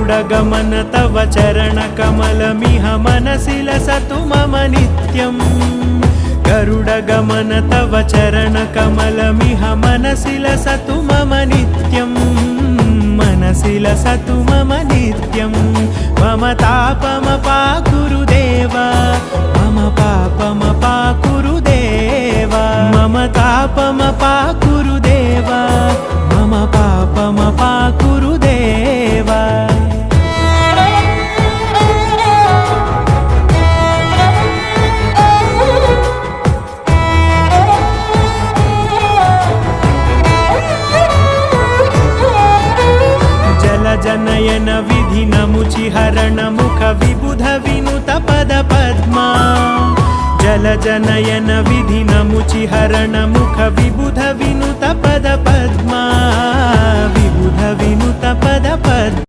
गरुडगमन तव चरणकमलमिह मनसि लसतु मम नित्यम् गरुडगमन तव चरणकमलमिह मनसि लसतु मम नित्यम् मनसि लसतु मम नित्यम् मम तापमपाकुरु देव मम पापमपाकुरु देव मम तापमपाकुरु देव मम पापमपाकुरु देव जनयन विधिनमुचिहरण मुख विबुध विनुत पद पद्मा जल जनयन विधिनमुचिहरण मुख विबुध विनुत पद पद्मा विबुध विनुत पद पद्मा